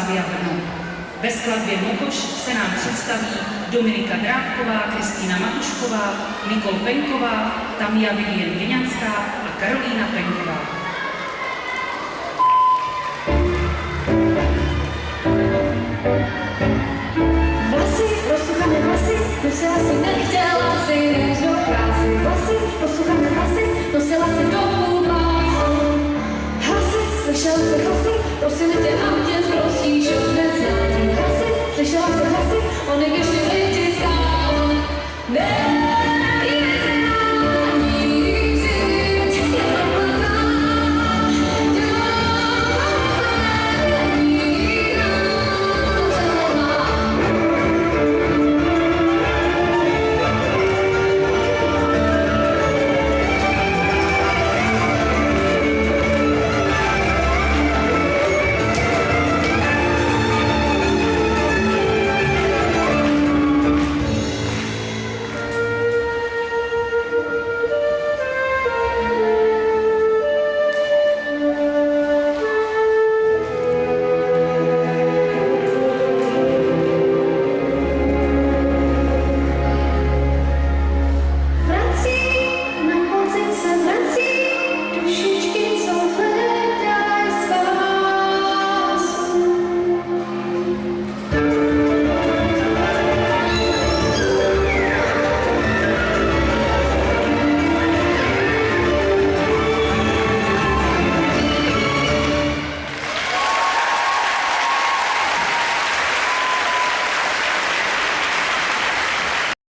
Slávia Brno. Ve skladbě Motoš se nám představí Dominika Drábková, Kristýna Matušková, Nikol Penková, Tamia Vivien Vyňanská a Karolína Penková. Vlasy, rozsuchané vlasy, nosila si, nechtěla si jít do krásy. Vlasy, rozsuchané vlasy, nosila si do půl pásu. Hlasy, slyšel si hlasy, prosili tě,